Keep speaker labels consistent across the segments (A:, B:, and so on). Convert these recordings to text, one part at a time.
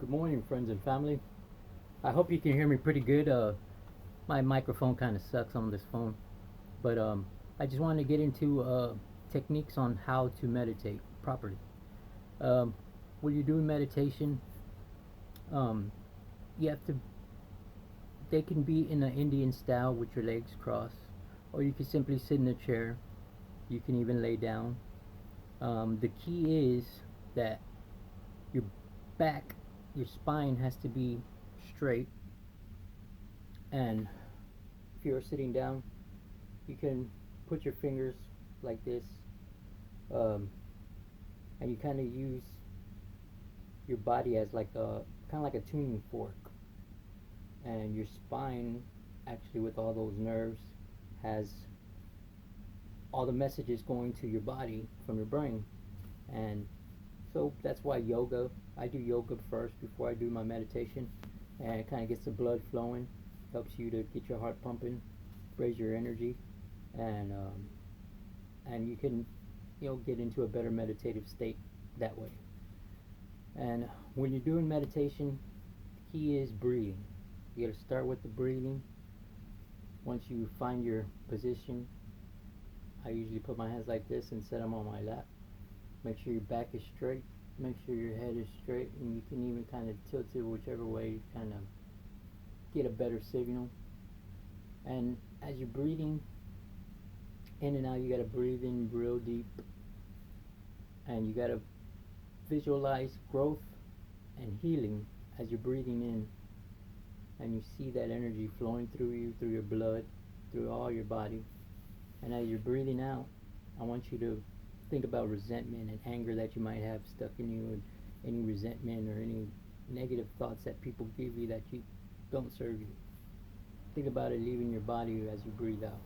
A: Good morning, friends and family. I hope you can hear me pretty good. My microphone kind of sucks on this phone, but I just wanted to get into techniques on how to meditate properly. Um, when you're doing meditation, um, you have to. They can be in an Indian style with your legs crossed, or you can simply sit in a chair. You can even lay down. The key is that your back, your spine has to be straight, and if you're sitting down, you can put your fingers like this, um, and you kind of use your body as like a kind of like a tuning fork, and your spine, actually with all those nerves, has all the messages going to your body from your brain, and so that's why yoga. I do yoga first before I do my meditation, and it kind of gets the blood flowing, helps you to get your heart pumping, raise your energy, and you can get into a better meditative state that way. And when you're doing meditation, the key is breathing. You got to start with the breathing. Once you find your position, I usually put my hands like this and set them on my lap. Make sure your back is straight. Make sure your head is straight, and you can even kind of tilt it whichever way you kind of get a better signal. And as you're breathing in and out, you got to breathe in real deep, and you got to visualize growth and healing as you're breathing in, and you see that energy flowing through you, through your blood, through all your body. And as you're breathing out, I want you to think about resentment and anger that you might have stuck in you, and any resentment or any negative thoughts that people give you that you don't serve you. Think about it leaving your body as you breathe out.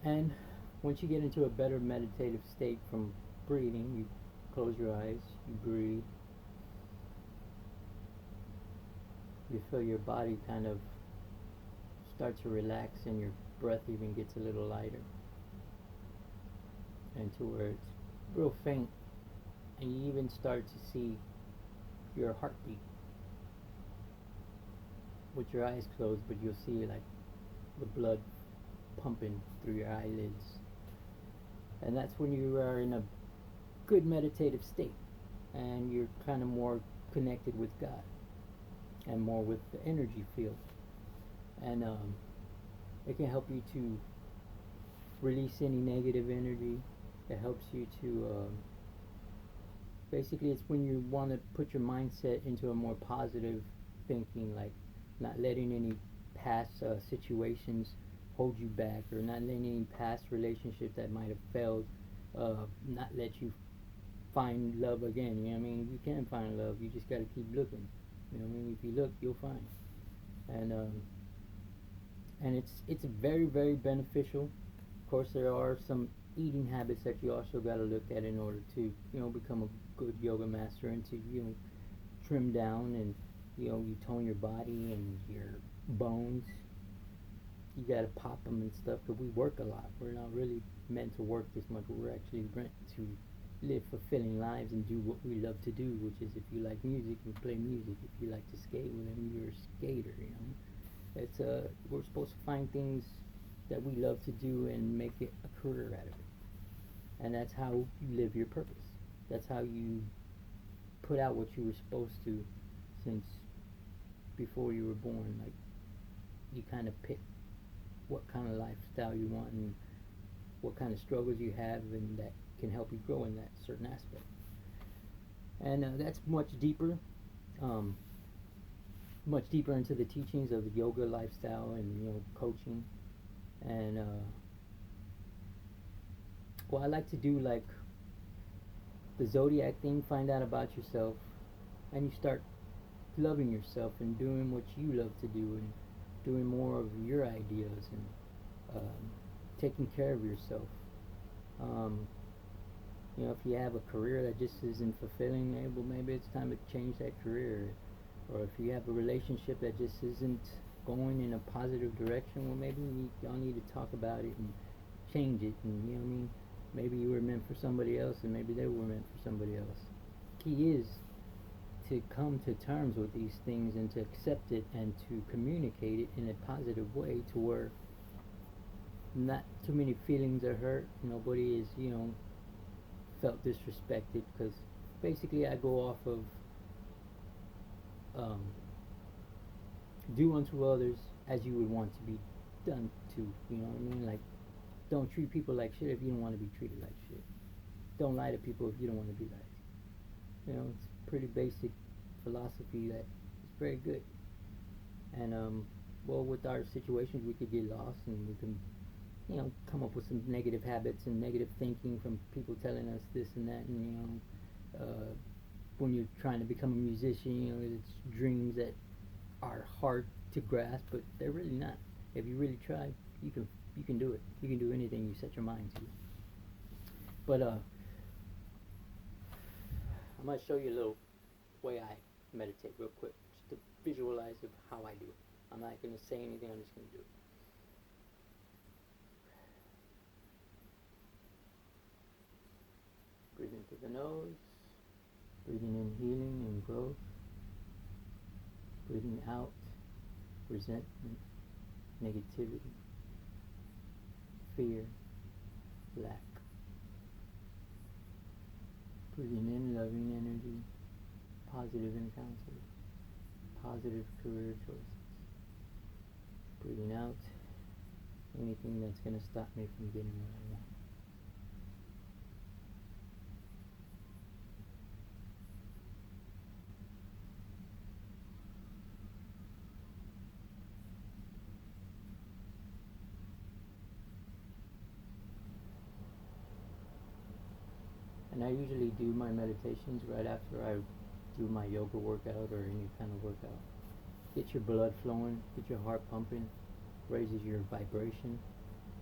A: And once you get into a better meditative state from breathing, you close your eyes, you breathe, you feel your body kind of start to relax, and your breath even gets a little lighter, and to where it's real faint, and you even start to see your heartbeat with your eyes closed, but you'll see like the blood pumping through your eyelids. And that's when you are in a good meditative state, and you're kind of more connected with God and more with the energy field. And it can help you to release any negative energy. It helps you to basically, it's when you want to put your mindset into a more positive thinking, like not letting any past situations hold you back, or not letting any past relationships that might have failed not let you find love again. You know what I mean? You can find love. You just got to keep looking. You know what I mean? If you look, you'll find. And it's very very beneficial. Of course, there are some eating habits that you also got to look at in order to become a good yoga master, and to trim down, and you tone your body and your bones. You got to pop them and stuff, because we work a lot. We're not really meant to work this much. We're actually meant to live fulfilling lives and do what we love to do, which is, if you like music, you play music. If you like to skate, well, then you're a skater. It's we're supposed to find things that we love to do and make it a career out of it. And that's how you live your purpose. That's how you put out what you were supposed to, since before you were born. Like, you kind of pick what kind of lifestyle you want, and what kind of struggles you have, and that can help you grow in that certain aspect. And that's um, much deeper into the teachings of the yoga lifestyle, and coaching. And well, I like to do like the zodiac thing, find out about yourself, and you start loving yourself and doing what you love to do, and doing more of your ideas, and taking care of yourself. Um, if you have a career that just isn't fulfilling, maybe it's time to change that career. Or if you have a relationship that just isn't going in a positive direction, well, maybe y'all need to talk about it and change it. And you know what I mean? Maybe you were meant for somebody else, and maybe they were meant for somebody else. Key is to come to terms with these things and to accept it and to communicate it in a positive way to where not too many feelings are hurt. Nobody is, felt disrespected because basically I go off of um, do unto others as you would want to be done to. You know what I mean? Like, don't treat people like shit if you don't want to be treated like shit. Don't lie to people if you don't want to be lied to. It's pretty basic philosophy that is very good. And well, with our situations, we could get lost and we can, come up with some negative habits and negative thinking from people telling us this and that, and when you're trying to become a musician, it's dreams that are hard to grasp, but they're really not. If you really try, you can do it. You can do anything you set your mind to. But I'm gonna show you a little way I meditate real quick, just to visualize of how I do it. I'm not gonna say anything. I'm just gonna do it. Breathe in through the nose. Breathing in healing and growth. Breathing out resentment, negativity, fear, lack. Breathing in loving energy, positive encounters, positive career choices. Breathing out anything that's going to stop me from getting what I want. And I usually do my meditations right after I do my yoga workout or any kind of workout. Get your blood flowing, get your heart pumping, raises your vibration,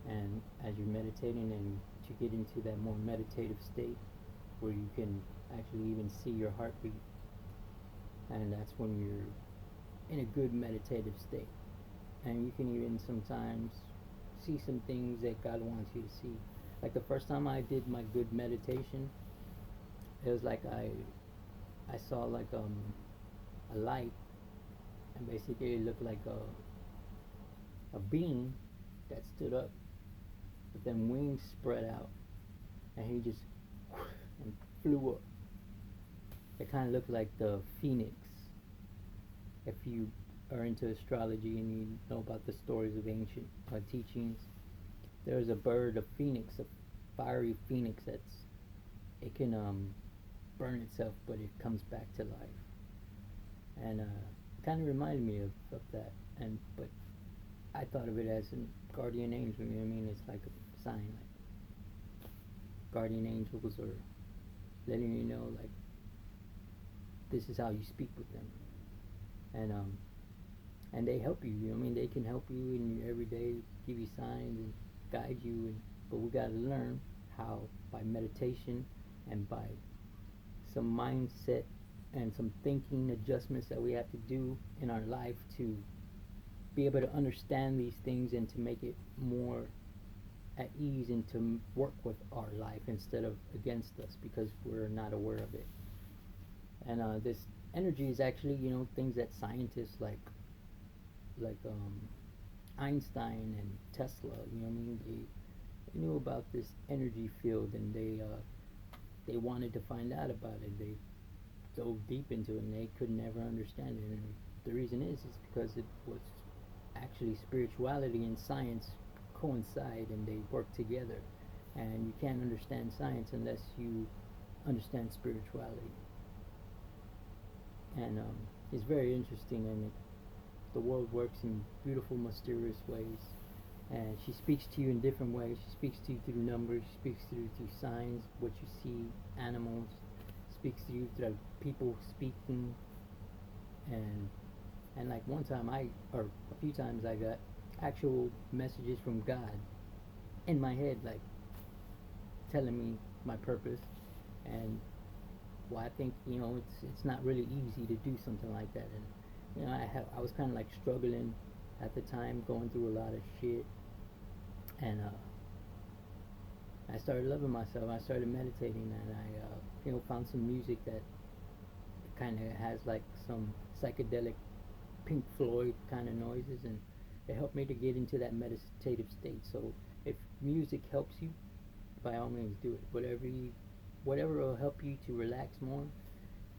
A: and as you're meditating and to get into that more meditative state where you can actually even see your heartbeat, and that's when you're in a good meditative state. And you can even sometimes see some things that God wants you to see. Like the first time I did my good meditation, it was like I saw like a light, and basically it looked like a being that stood up, but then wings spread out, and he just and flew up. It kind of looked like the phoenix. If you are into astrology and you know about the stories of ancient teachings, there's a bird, a phoenix, a fiery phoenix it can burn itself, but it comes back to life. And kind of reminded me of that. And but I thought of it as a guardian angel. You know what I mean? It's like a sign, like guardian angels are letting you know, like, this is how you speak with them, and they help you. You know what I mean? They can help you in your everyday, give you signs and guide you. But we got to learn how, by meditation and by some mindset and some thinking adjustments that we have to do in our life to be able to understand these things and to make it more at ease and to work with our life instead of against us because we're not aware of it. And this energy is actually, things that scientists like Einstein and Tesla, you know what I mean? They knew about this energy field, and they wanted to find out about it. They dove deep into it, and they could never understand it. And the reason is because it was actually spirituality and science coincide, and they work together. And you can't understand science unless you understand spirituality. And it's very interesting, and the world works in beautiful, mysterious ways. And she speaks to you in different ways. She speaks to you through numbers. She speaks to you through signs, what you see, animals. Speaks to you through people speaking. And like one time or a few times I got actual messages from God in my head, like telling me my purpose and why I think it's not really easy to do something like that. And I was kind of like struggling at the time, going through a lot of shit, and I started loving myself. I started meditating, and I found some music that kind of has like some psychedelic Pink Floyd kind of noises, and it helped me to get into that meditative state. So if music helps you, by all means do it. Whatever will help you to relax more.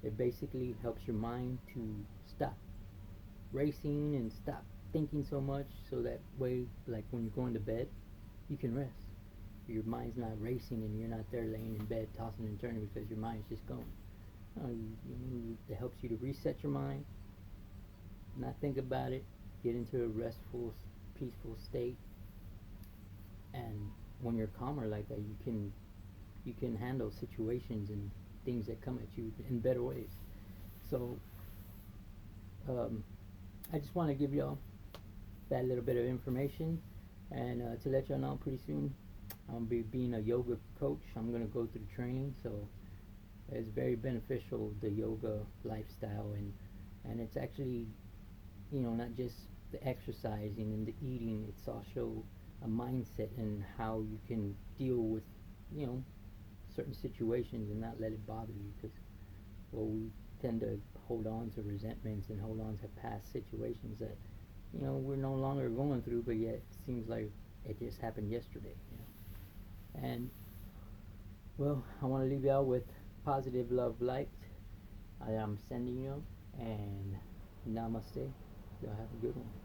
A: It basically helps your mind to stop racing and stop thinking so much, so that way, like when you're going to bed, you can rest. Your mind's not racing and you're not there laying in bed tossing and turning because your mind's just going. It helps you to reset your mind, not think about it, get into a restful, peaceful state, and when you're calmer like that, you can handle situations and things that come at you in better ways. So um, I just want to give y'all that little bit of information, and to let y'all know, pretty soon I'll be being a yoga coach. I'm gonna go through training, so it's very beneficial, the yoga lifestyle, and it's actually, not just the exercising and the eating. It's also a mindset and how you can deal with, you know, certain situations and not let it bother you, because well, we tend to hold on to resentments and hold on to past situations that we're no longer going through, but yet it seems like it just happened yesterday. And well, I want to leave y'all with positive love light. I am sending you, and namaste. Y'all have a good one.